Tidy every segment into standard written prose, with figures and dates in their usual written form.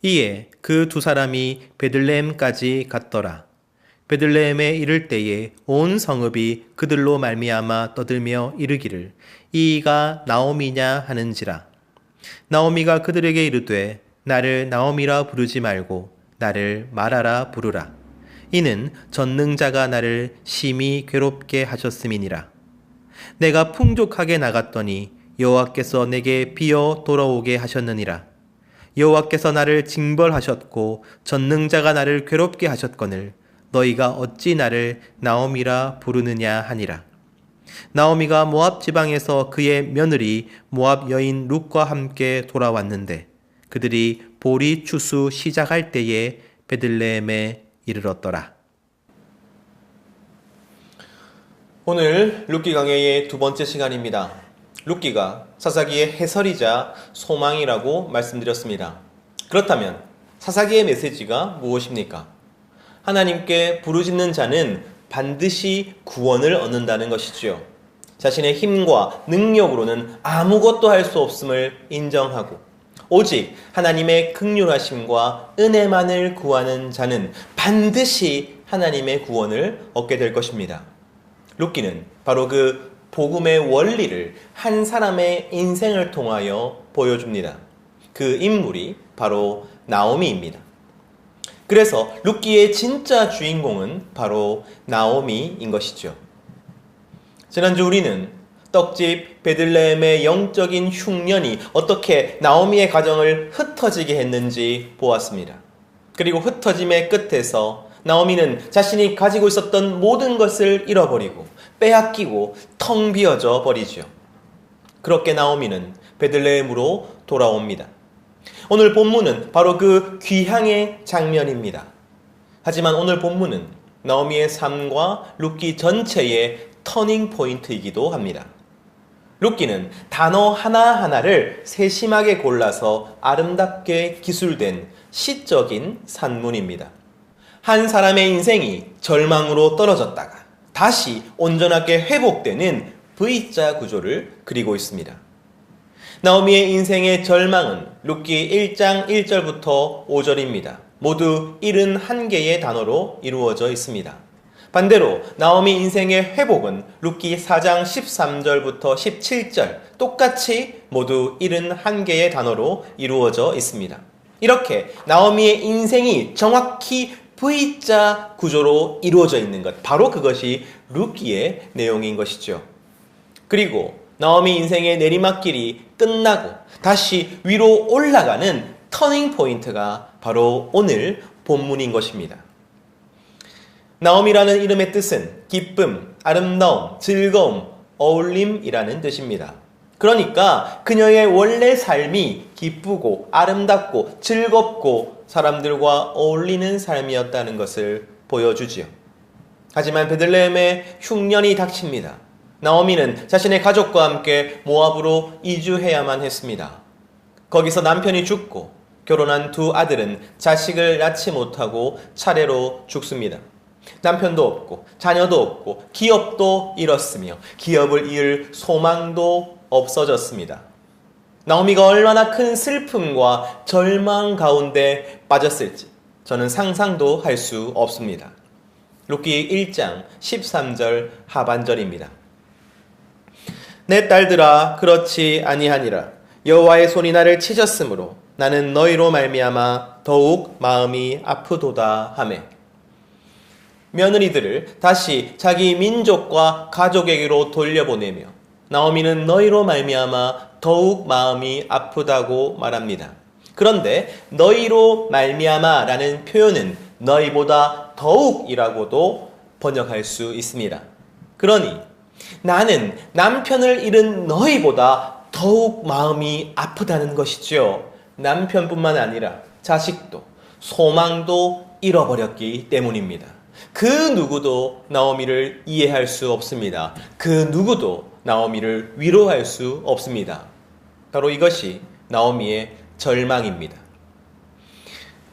이에 그 두 사람이 베들레헴까지 갔더라. 베들레헴에 이를 때에 온 성읍이 그들로 말미암아 떠들며 이르기를 이가 나오미냐 하는지라. 나오미가 그들에게 이르되 나를 나오미라 부르지 말고 나를 마라라 부르라. 이는 전능자가 나를 심히 괴롭게 하셨음이니라. 내가 풍족하게 나갔더니 여호와께서 내게 비어 돌아오게 하셨느니라. 여호와께서 나를 징벌하셨고 전능자가 나를 괴롭게 하셨거늘 너희가 어찌 나를 나오미라 부르느냐 하니라. 나오미가 모압 지방에서 그의 며느리 모압 여인 룻과 함께 돌아왔는데 그들이 보리 추수 시작할 때에 베들레헴에 이르렀더라. 오늘 룻기 강해의 두 번째 시간입니다. 룻기가 사사기의 해설이자 소망이라고 말씀드렸습니다. 그렇다면 사사기의 메시지가 무엇입니까? 하나님께 부르짖는 자는 반드시 구원을 얻는다는 것이지요. 자신의 힘과 능력으로는 아무것도 할 수 없음을 인정하고 오직 하나님의 긍휼하심과 은혜만을 구하는 자는 반드시 하나님의 구원을 얻게 될 것입니다. 룻기는 바로 그 복음의 원리를 한 사람의 인생을 통하여 보여줍니다. 그 인물이 바로 나오미입니다. 그래서 룻기의 진짜 주인공은 바로 나오미인 것이죠. 지난주 우리는 떡집 베들레헴의 영적인 흉년이 어떻게 나오미의 가정을 흩어지게 했는지 보았습니다. 그리고 흩어짐의 끝에서 나오미는 자신이 가지고 있었던 모든 것을 잃어버리고 빼앗기고 텅 비어져 버리죠. 그렇게 나오미는 베들레헴으로 돌아옵니다. 오늘 본문은 바로 그 귀향의 장면입니다. 하지만 오늘 본문은 나오미의 삶과 룻기 전체의 터닝 포인트이기도 합니다. 룻기는 단어 하나하나를 세심하게 골라서 아름답게 기술된 시적인 산문입니다. 한 사람의 인생이 절망으로 떨어졌다가 다시 온전하게 회복되는 V자 구조를 그리고 있습니다. 나오미의 인생의 절망은 룻기 1장 1절부터 5절입니다. 모두 71개의 단어로 이루어져 있습니다. 반대로 나오미 인생의 회복은 룻기 4장 13절부터 17절 똑같이 모두 71개의 단어로 이루어져 있습니다. 이렇게 나오미의 인생이 정확히 V자 구조로 이루어져 있는 것, 바로 그것이 룻기의 내용인 것이죠. 그리고 나오미 인생의 내리막길이 끝나고 다시 위로 올라가는 터닝 포인트가 바로 오늘 본문인 것입니다. 나오미라는 이름의 뜻은 기쁨, 아름다움, 즐거움, 어울림이라는 뜻입니다. 그러니까 그녀의 원래 삶이 기쁘고 아름답고 즐겁고 사람들과 어울리는 삶이었다는 것을 보여주지요. 하지만 베들레헴에 흉년이 닥칩니다. 나오미는 자신의 가족과 함께 모압으로 이주해야만 했습니다. 거기서 남편이 죽고 결혼한 두 아들은 자식을 낳지 못하고 차례로 죽습니다. 남편도 없고 자녀도 없고 기업도 잃었으며 기업을 이을 소망도 없어졌습니다. 나오미가 얼마나 큰 슬픔과 절망 가운데 빠졌을지 저는 상상도 할 수 없습니다. 룻기 1장 13절 하반절입니다. 내 딸들아 그렇지 아니하니라. 여호와의 손이 나를 치셨으므로 나는 너희로 말미암아 더욱 마음이 아프도다 하매. 며느리들을 다시 자기 민족과 가족에게로 돌려보내며 나오미는 너희로 말미암아 더욱 마음이 아프다고 말합니다. 그런데 너희로 말미암아라는 표현은 너희보다 더욱이라고도 번역할 수 있습니다. 그러니 나는 남편을 잃은 너희보다 더욱 마음이 아프다는 것이죠. 남편뿐만 아니라 자식도 소망도 잃어버렸기 때문입니다. 그 누구도 나오미를 이해할 수 없습니다. 그 누구도 나오미를 위로할 수 없습니다. 바로 이것이 나오미의 절망입니다.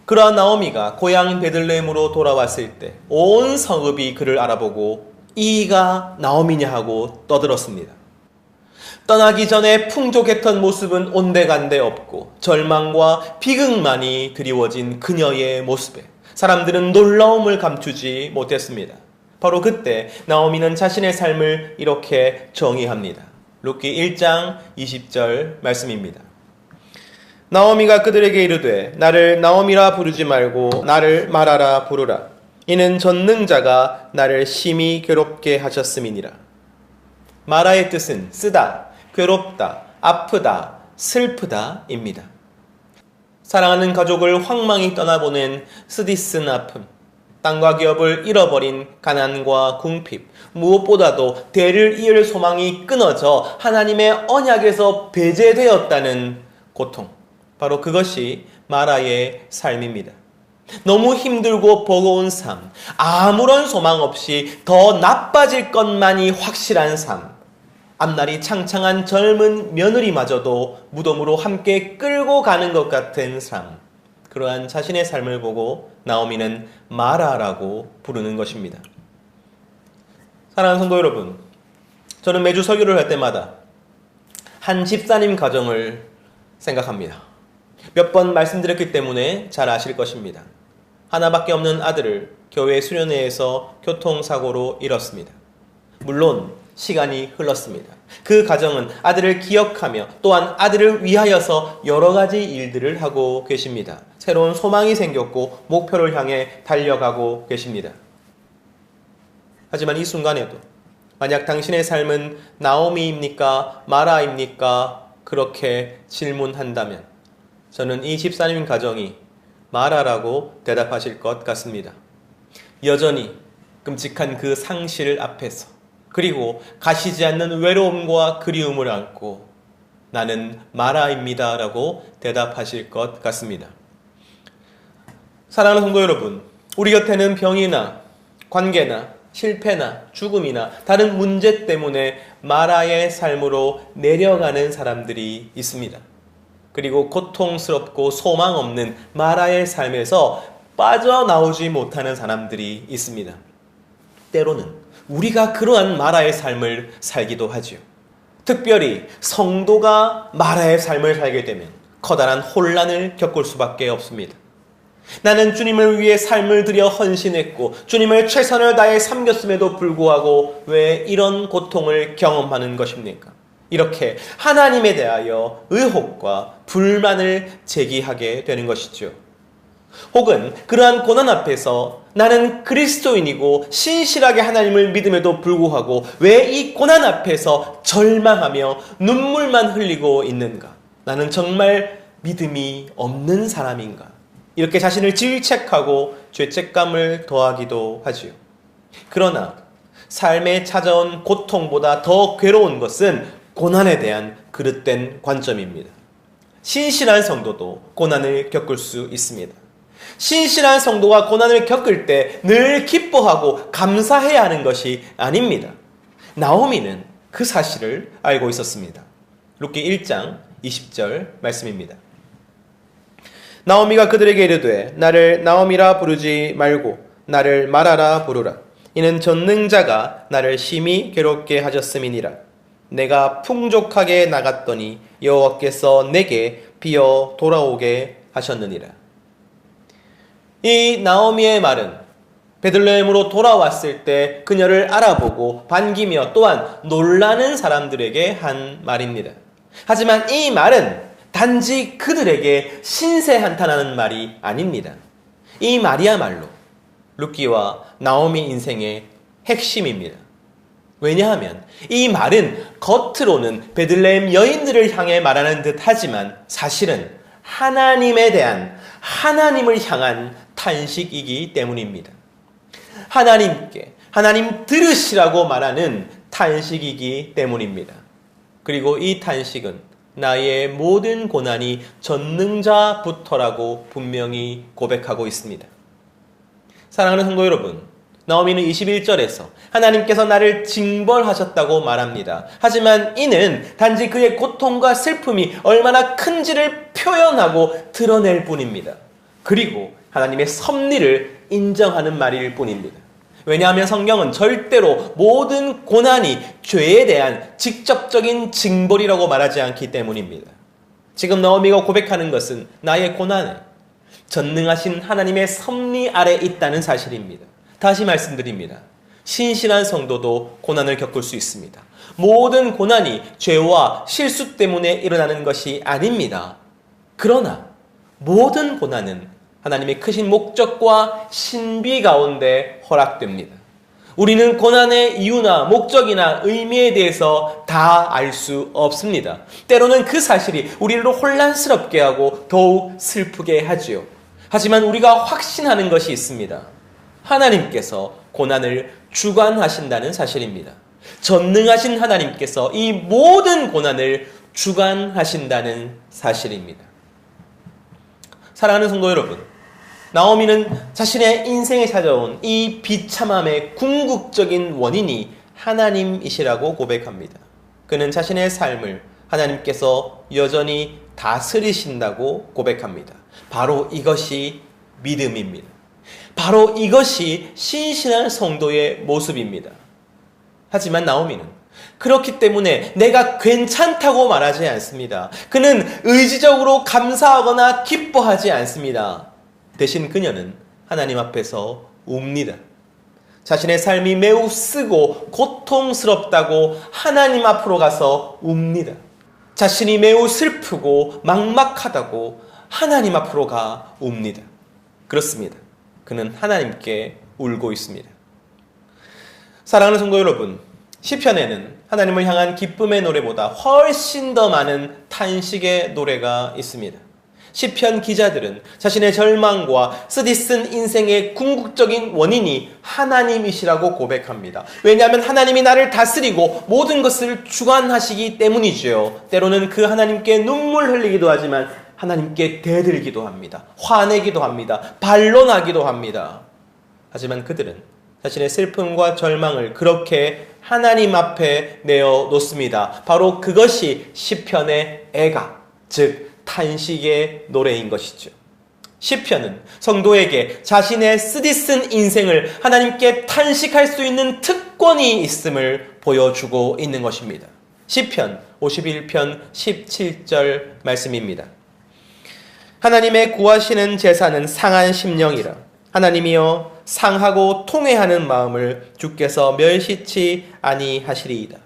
그러한 나오미가 고향 베들레헴으로 돌아왔을 때 온 성읍이 그를 알아보고 이가 나오미냐 하고 떠들었습니다. 떠나기 전에 풍족했던 모습은 온데간데 없고 절망과 비극만이 드리워진 그녀의 모습에 사람들은 놀라움을 감추지 못했습니다. 바로 그때 나오미는 자신의 삶을 이렇게 정의합니다. 룻기 1장 20절 말씀입니다. 나오미가 그들에게 이르되 나를 나오미라 부르지 말고 나를 마라라 부르라. 이는 전능자가 나를 심히 괴롭게 하셨음이니라. 마라의 뜻은 쓰다, 괴롭다, 아프다, 슬프다입니다. 사랑하는 가족을 황망히 떠나보낸 쓰디쓴 아픔, 땅과 기업을 잃어버린 가난과 궁핍, 무엇보다도 대를 이을 소망이 끊어져 하나님의 언약에서 배제되었다는 고통, 바로 그것이 마라의 삶입니다. 너무 힘들고 버거운 삶, 아무런 소망 없이 더 나빠질 것만이 확실한 삶, 앞날이 창창한 젊은 며느리마저도 무덤으로 함께 끌고 가는 것 같은 삶, 그러한 자신의 삶을 보고 나오미는 마라라고 부르는 것입니다. 사랑하는 성도 여러분, 저는 매주 설교를 할 때마다 한 집사님 가정을 생각합니다. 몇 번 말씀드렸기 때문에 잘 아실 것입니다. 하나밖에 없는 아들을 교회 수련회에서 교통사고로 잃었습니다. 물론 시간이 흘렀습니다. 그 가정은 아들을 기억하며 또한 아들을 위하여서 여러 가지 일들을 하고 계십니다. 새로운 소망이 생겼고 목표를 향해 달려가고 계십니다. 하지만 이 순간에도 만약 당신의 삶은 나오미입니까? 마라입니까? 그렇게 질문한다면 저는 이 집사님 가정이 마라라고 대답하실 것 같습니다. 여전히 끔찍한 그 상실 앞에서 그리고 가시지 않는 외로움과 그리움을 안고 나는 마라입니다 라고 대답하실 것 같습니다. 사랑하는 성도 여러분, 우리 곁에는 병이나 관계나 실패나 죽음이나 다른 문제 때문에 마라의 삶으로 내려가는 사람들이 있습니다. 그리고 고통스럽고 소망 없는 마라의 삶에서 빠져나오지 못하는 사람들이 있습니다. 때로는 우리가 그러한 마라의 삶을 살기도 하지요. 특별히 성도가 마라의 삶을 살게 되면 커다란 혼란을 겪을 수밖에 없습니다. 나는 주님을 위해 삶을 들여 헌신했고 주님을 최선을 다해 섬겼음에도 불구하고 왜 이런 고통을 경험하는 것입니까? 이렇게 하나님에 대하여 의혹과 불만을 제기하게 되는 것이죠. 혹은 그러한 고난 앞에서 나는 그리스도인이고 신실하게 하나님을 믿음에도 불구하고 왜 이 고난 앞에서 절망하며 눈물만 흘리고 있는가? 나는 정말 믿음이 없는 사람인가? 이렇게 자신을 질책하고 죄책감을 더하기도 하지요. 그러나 삶에 찾아온 고통보다 더 괴로운 것은 고난에 대한 그릇된 관점입니다. 신실한 성도도 고난을 겪을 수 있습니다. 신실한 성도가 고난을 겪을 때 늘 기뻐하고 감사해야 하는 것이 아닙니다. 나오미는 그 사실을 알고 있었습니다. 룻기 1장 20절 말씀입니다. 나오미가 그들에게 이르되 나를 나오미라 부르지 말고 나를 마라라 부르라. 이는 전능자가 나를 심히 괴롭게 하셨음이니라. 내가 풍족하게 나갔더니 여호와께서 내게 비어 돌아오게 하셨느니라. 이 나오미의 말은 베들레헴으로 돌아왔을 때 그녀를 알아보고 반기며 또한 놀라는 사람들에게 한 말입니다. 하지만 이 말은 단지 그들에게 신세한탄하는 말이 아닙니다. 이 말이야말로 룻기와 나오미 인생의 핵심입니다. 왜냐하면 이 말은 겉으로는 베들레헴 여인들을 향해 말하는 듯 하지만 사실은 하나님에 대한, 하나님을 향한 탄식이기 때문입니다. 하나님께, 하나님 들으시라고 말하는 탄식이기 때문입니다. 그리고 이 탄식은 나의 모든 고난이 전능자부터라고 분명히 고백하고 있습니다. 사랑하는 성도 여러분, 나오미는 21절에서 하나님께서 나를 징벌하셨다고 말합니다. 하지만 이는 단지 그의 고통과 슬픔이 얼마나 큰지를 표현하고 드러낼 뿐입니다. 그리고 하나님의 섭리를 인정하는 말일 뿐입니다. 왜냐하면 성경은 절대로 모든 고난이 죄에 대한 직접적인 징벌이라고 말하지 않기 때문입니다. 지금 나오미가 고백하는 것은 나의 고난에 전능하신 하나님의 섭리 아래 있다는 사실입니다. 다시 말씀드립니다. 신실한 성도도 고난을 겪을 수 있습니다. 모든 고난이 죄와 실수 때문에 일어나는 것이 아닙니다. 그러나 모든 고난은 하나님의 크신 목적과 신비 가운데 허락됩니다. 우리는 고난의 이유나 목적이나 의미에 대해서 다 알 수 없습니다. 때로는 그 사실이 우리를 혼란스럽게 하고 더욱 슬프게 하지요. 하지만 우리가 확신하는 것이 있습니다. 하나님께서 고난을 주관하신다는 사실입니다. 전능하신 하나님께서 이 모든 고난을 주관하신다는 사실입니다. 사랑하는 성도 여러분, 나오미는 자신의 인생에 찾아온 이 비참함의 궁극적인 원인이 하나님이시라고 고백합니다. 그는 자신의 삶을 하나님께서 여전히 다스리신다고 고백합니다. 바로 이것이 믿음입니다. 바로 이것이 신실한 성도의 모습입니다. 하지만 나오미는 그렇기 때문에 내가 괜찮다고 말하지 않습니다. 그는 의지적으로 감사하거나 기뻐하지 않습니다. 대신 그녀는 하나님 앞에서 웁니다. 자신의 삶이 매우 쓰고 고통스럽다고 하나님 앞으로 가서 웁니다. 자신이 매우 슬프고 막막하다고 하나님 앞으로 가 웁니다. 그렇습니다. 그는 하나님께 울고 있습니다. 사랑하는 성도 여러분, 시편에는 하나님을 향한 기쁨의 노래보다 훨씬 더 많은 탄식의 노래가 있습니다. 시편 기자들은 자신의 절망과 쓰디쓴 인생의 궁극적인 원인이 하나님이시라고 고백합니다. 왜냐하면 하나님이 나를 다스리고 모든 것을 주관하시기 때문이지요. 때로는 그 하나님께 눈물 흘리기도 하지만 하나님께 대들기도 합니다. 화내기도 합니다. 반론하기도 합니다. 하지만 그들은 자신의 슬픔과 절망을 그렇게 하나님 앞에 내어놓습니다. 바로 그것이 시편의 애가, 즉 탄식의 노래인 것이죠. 시편은 성도에게 자신의 쓰디쓴 인생을 하나님께 탄식할 수 있는 특권이 있음을 보여주고 있는 것입니다. 시편 51편 17절 말씀입니다. 하나님의 구하시는 제사는 상한 심령이라. 하나님이여 상하고 통회하는 마음을 주께서 멸시치 아니하시리이다.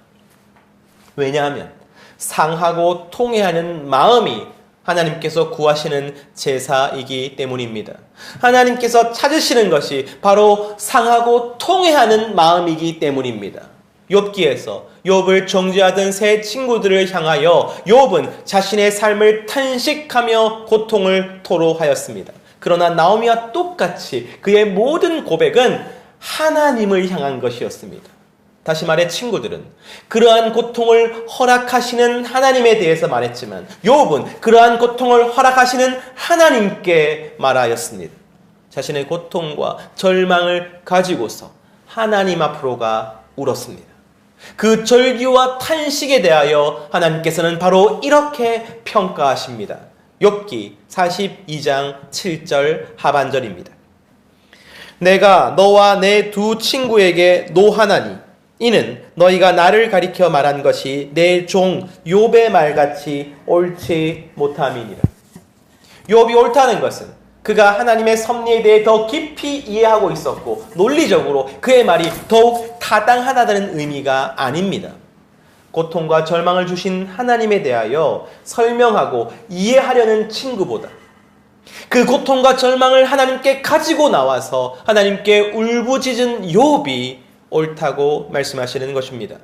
왜냐하면 상하고 통회하는 마음이 하나님께서 구하시는 제사이기 때문입니다. 하나님께서 찾으시는 것이 바로 상하고 통회하는 마음이기 때문입니다. 욥기에서 욥을 정죄하던 세 친구들을 향하여 욥은 자신의 삶을 탄식하며 고통을 토로하였습니다. 그러나 나오미와 똑같이 그의 모든 고백은 하나님을 향한 것이었습니다. 다시 말해 친구들은 그러한 고통을 허락하시는 하나님에 대해서 말했지만 욥은 그러한 고통을 허락하시는 하나님께 말하였습니다. 자신의 고통과 절망을 가지고서 하나님 앞으로가 울었습니다. 그 절규와 탄식에 대하여 하나님께서는 바로 이렇게 평가하십니다. 욥기 42장 7절 하반절입니다. 내가 너와 내 두 친구에게 노하나니 이는 너희가 나를 가리켜 말한 것이 내 종 욥의 말같이 옳지 못함이니라. 욥이 옳다는 것은 그가 하나님의 섭리에 대해 더 깊이 이해하고 있었고 논리적으로 그의 말이 더욱 타당하다는 의미가 아닙니다. 고통과 절망을 주신 하나님에 대하여 설명하고 이해하려는 친구보다 그 고통과 절망을 하나님께 가지고 나와서 하나님께 울부짖은 욥이 옳다고 말씀하시는 것입니다.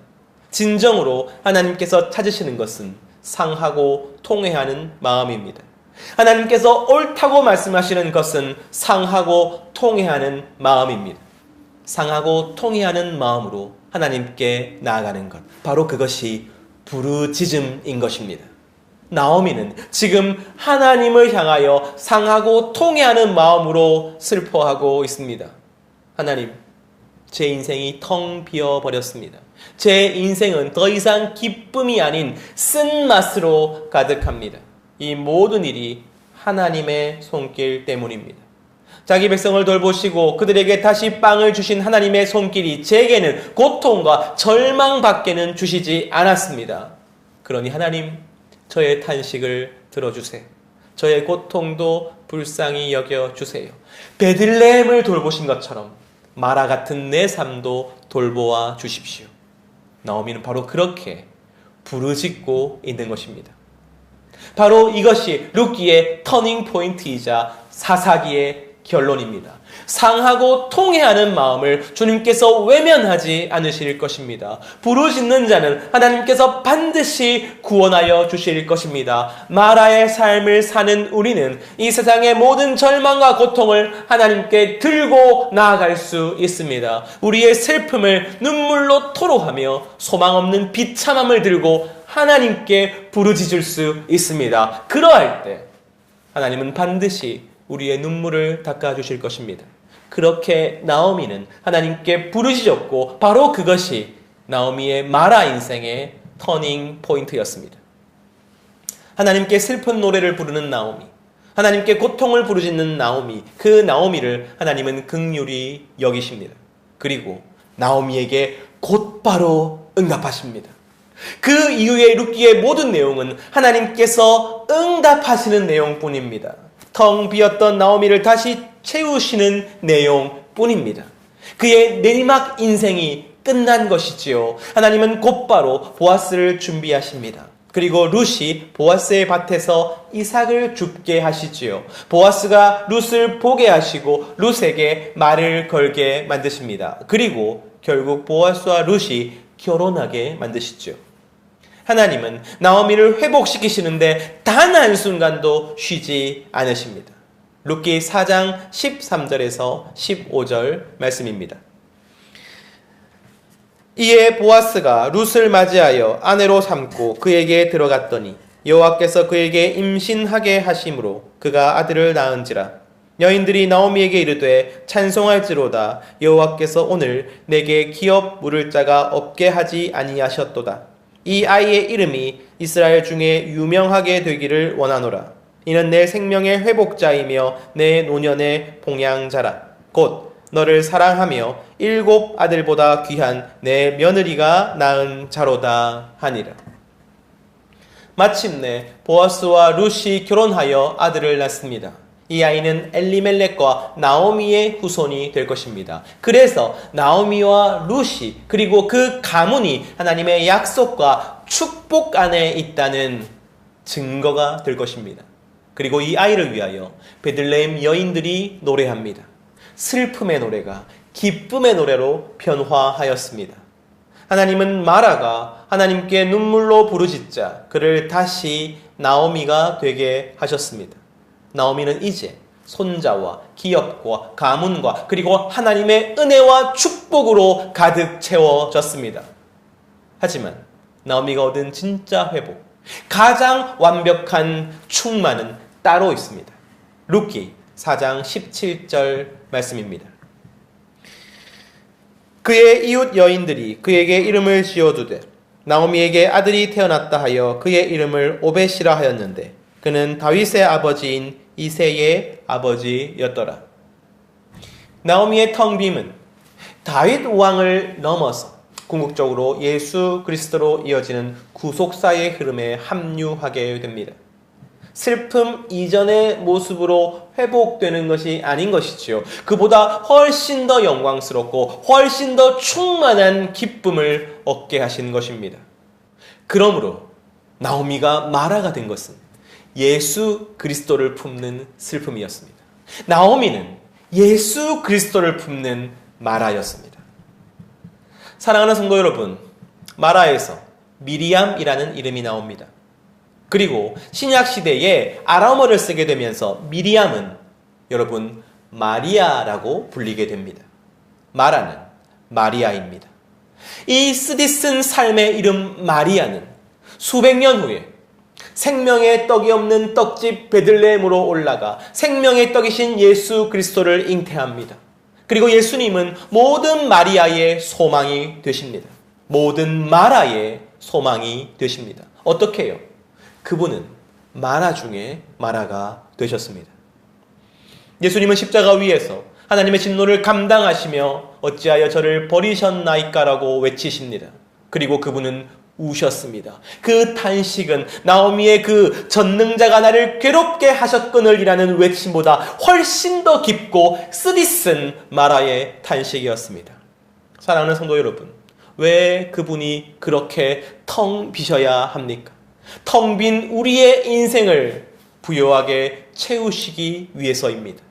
진정으로 하나님께서 찾으시는 것은 상하고 통회하는 마음입니다. 하나님께서 옳다고 말씀하시는 것은 상하고 통회하는 마음입니다. 상하고 통회하는 마음으로 하나님께 나아가는 것, 바로 그것이 부르짖음인 것입니다. 나오미는 지금 하나님을 향하여 상하고 통회하는 마음으로 슬퍼하고 있습니다. 하나님, 제 인생이 텅 비어버렸습니다. 제 인생은 더 이상 기쁨이 아닌 쓴맛으로 가득합니다. 이 모든 일이 하나님의 손길 때문입니다. 자기 백성을 돌보시고 그들에게 다시 빵을 주신 하나님의 손길이 제게는 고통과 절망밖에는 주시지 않았습니다. 그러니 하나님, 저의 탄식을 들어주세요. 저의 고통도 불쌍히 여겨주세요. 베들레헴을 돌보신 것처럼 마라 같은 내 삶도 돌보아 주십시오. 나오미는 바로 그렇게 부르짖고 있는 것입니다. 바로 이것이 룻기의 터닝 포인트이자 사사기의 결론입니다. 상하고 통회하는 마음을 주님께서 외면하지 않으실 것입니다. 부르짖는 자는 하나님께서 반드시 구원하여 주실 것입니다. 마라의 삶을 사는 우리는 이 세상의 모든 절망과 고통을 하나님께 들고 나아갈 수 있습니다. 우리의 슬픔을 눈물로 토로하며 소망 없는 비참함을 들고 하나님께 부르짖을 수 있습니다. 그러할 때 하나님은 반드시 우리의 눈물을 닦아주실 것입니다. 그렇게 나오미는 하나님께 부르짖었고 바로 그것이 나오미의 마라 인생의 터닝 포인트였습니다. 하나님께 슬픈 노래를 부르는 나오미, 하나님께 고통을 부르짖는 나오미, 그 나오미를 하나님은 긍휼히 여기십니다. 그리고 나오미에게 곧바로 응답하십니다. 그 이후의 룻기의 모든 내용은 하나님께서 응답하시는 내용뿐입니다. 텅 비었던 나오미를 다시 채우시는 내용뿐입니다. 그의 내리막 인생이 끝난 것이지요. 하나님은 곧바로 보아스를 준비하십니다. 그리고 룻이 보아스의 밭에서 이삭을 줍게 하시지요. 보아스가 룻을 보게 하시고 룻에게 말을 걸게 만드십니다. 그리고 결국 보아스와 룻이 결혼하게 만드시죠. 하나님은 나오미를 회복시키시는데 단 한순간도 쉬지 않으십니다. 룻기 4장 13절에서 15절 말씀입니다. 이에 보아스가 룻을 맞이하여 아내로 삼고 그에게 들어갔더니 여호와께서 그에게 임신하게 하심으로 그가 아들을 낳은지라. 여인들이 나오미에게 이르되 찬송할지로다. 여호와께서 오늘 내게 기업 물을 자가 없게 하지 아니하셨도다. 이 아이의 이름이 이스라엘 중에 유명하게 되기를 원하노라. 이는 내 생명의 회복자이며 내 노년의 봉양자라. 곧 너를 사랑하며 7 아들보다 귀한 내 며느리가 낳은 자로다 하니라. 마침내 보아스와 룻이 결혼하여 아들을 낳습니다. 이 아이는 엘리멜렉과 나오미의 후손이 될 것입니다. 그래서 나오미와 룻이 그리고 그 가문이 하나님의 약속과 축복 안에 있다는 증거가 될 것입니다. 그리고 이 아이를 위하여 베들레헴 여인들이 노래합니다. 슬픔의 노래가 기쁨의 노래로 변화하였습니다. 하나님은 마라가 하나님께 눈물로 부르짖자 그를 다시 나오미가 되게 하셨습니다. 나오미는 이제 손자와 기업과 가문과 그리고 하나님의 은혜와 축복으로 가득 채워졌습니다. 하지만 나오미가 얻은 진짜 회복, 가장 완벽한 충만은 따로 있습니다. 룻기 4장 17절 말씀입니다. 그의 이웃 여인들이 그에게 이름을 지어두되 나오미에게 아들이 태어났다 하여 그의 이름을 오벳이라 하였는데 그는 다윗의 아버지인 이새의 아버지였더라. 나오미의 텅 빔은 다윗 왕을 넘어서 궁극적으로 예수 그리스도로 이어지는 구속사의 흐름에 합류하게 됩니다. 슬픔 이전의 모습으로 회복되는 것이 아닌 것이지요. 그보다 훨씬 더 영광스럽고 훨씬 더 충만한 기쁨을 얻게 하신 것입니다. 그러므로 나오미가 마라가 된 것은 예수 그리스도를 품는 슬픔이었습니다. 나오미는 예수 그리스도를 품는 마라였습니다. 사랑하는 성도 여러분, 마라에서 미리암이라는 이름이 나옵니다. 그리고 신약 시대에 아람어를 쓰게 되면서 미리암은 여러분 마리아라고 불리게 됩니다. 마라는 마리아입니다. 이 쓰디쓴 삶의 이름 마리아는 수백 년 후에 생명의 떡이 없는 떡집 베들레헴으로 올라가 생명의 떡이신 예수 그리스도를 잉태합니다. 그리고 예수님은 모든 마리아의 소망이 되십니다. 모든 마라의 소망이 되십니다. 어떻게 해요? 그분은 마라 중에 마라가 되셨습니다. 예수님은 십자가 위에서 하나님의 진노를 감당하시며 어찌하여 저를 버리셨나이까라고 외치십니다. 그리고 그분은 우셨습니다. 그 탄식은 나오미의 그 전능자가 나를 괴롭게 하셨거늘이라는 외침보다 훨씬 더 깊고 쓰디쓴 마라의 탄식이었습니다. 사랑하는 성도 여러분, 왜 그분이 그렇게 텅 비셔야 합니까? 텅 빈 우리의 인생을 부요하게 채우시기 위해서입니다.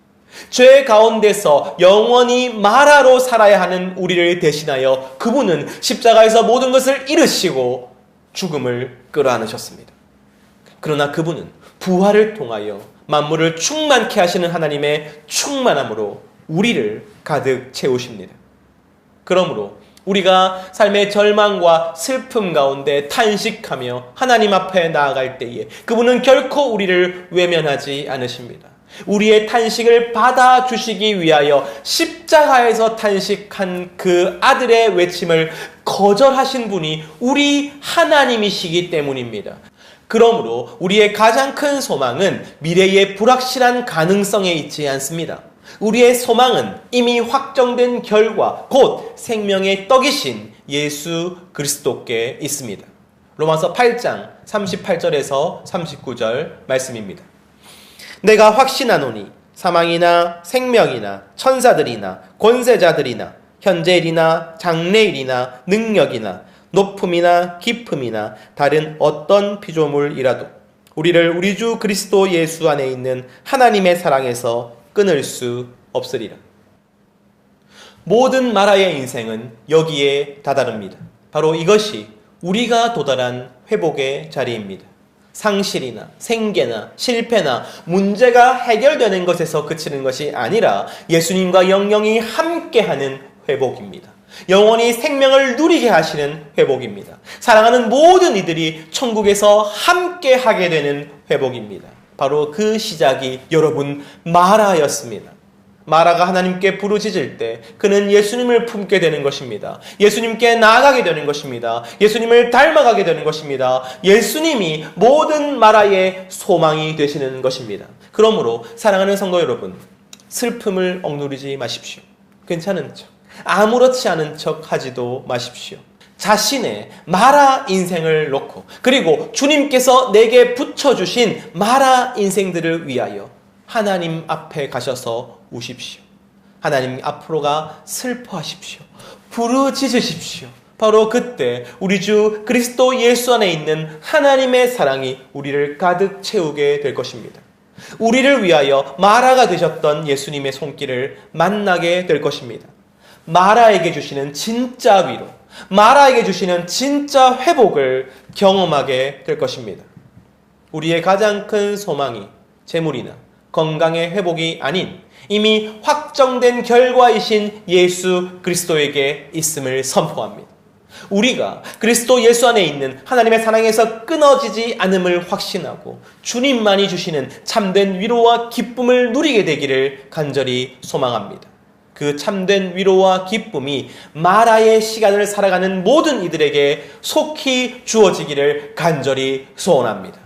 죄 가운데서 영원히 마라로 살아야 하는 우리를 대신하여 그분은 십자가에서 모든 것을 잃으시고 죽음을 끌어안으셨습니다. 그러나 그분은 부활을 통하여 만물을 충만케 하시는 하나님의 충만함으로 우리를 가득 채우십니다. 그러므로 우리가 삶의 절망과 슬픔 가운데 탄식하며 하나님 앞에 나아갈 때에 그분은 결코 우리를 외면하지 않으십니다. 우리의 탄식을 받아주시기 위하여 십자가에서 탄식한 그 아들의 외침을 거절하신 분이 우리 하나님이시기 때문입니다. 그러므로 우리의 가장 큰 소망은 미래의 불확실한 가능성에 있지 않습니다. 우리의 소망은 이미 확정된 결과, 곧 생명의 떡이신 예수 그리스도께 있습니다. 로마서 8장 38절에서 39절 말씀입니다. 내가 확신하노니 사망이나 생명이나 천사들이나 권세자들이나 현재일이나 장래일이나 능력이나 높음이나 깊음이나 다른 어떤 피조물이라도 우리를 우리 주 그리스도 예수 안에 있는 하나님의 사랑에서 끊을 수 없으리라. 모든 마라의 인생은 여기에 다다릅니다. 바로 이것이 우리가 도달한 회복의 자리입니다. 상실이나 생계나 실패나 문제가 해결되는 것에서 그치는 것이 아니라 예수님과 영영이 함께하는 회복입니다. 영원히 생명을 누리게 하시는 회복입니다. 사랑하는 모든 이들이 천국에서 함께하게 되는 회복입니다. 바로 그 시작이 여러분 마라였습니다. 마라가 하나님께 부르짖을 때 그는 예수님을 품게 되는 것입니다. 예수님께 나아가게 되는 것입니다. 예수님을 닮아가게 되는 것입니다. 예수님이 모든 마라의 소망이 되시는 것입니다. 그러므로 사랑하는 성도 여러분, 슬픔을 억누르지 마십시오. 괜찮은 척, 아무렇지 않은 척 하지도 마십시오. 자신의 마라 인생을 놓고 그리고 주님께서 내게 붙여주신 마라 인생들을 위하여 하나님 앞에 가셔서 우십시오. 하나님 앞으로가 슬퍼하십시오. 부르짖으십시오. 바로 그때 우리 주 그리스도 예수 안에 있는 하나님의 사랑이 우리를 가득 채우게 될 것입니다. 우리를 위하여 마라가 되셨던 예수님의 손길을 만나게 될 것입니다. 마라에게 주시는 진짜 위로, 마라에게 주시는 진짜 회복을 경험하게 될 것입니다. 우리의 가장 큰 소망이 재물이나 건강의 회복이 아닌 이미 확정된 결과이신 예수 그리스도에게 있음을 선포합니다. 우리가 그리스도 예수 안에 있는 하나님의 사랑에서 끊어지지 않음을 확신하고 주님만이 주시는 참된 위로와 기쁨을 누리게 되기를 간절히 소망합니다. 그 참된 위로와 기쁨이 마라의 시간을 살아가는 모든 이들에게 속히 주어지기를 간절히 소원합니다.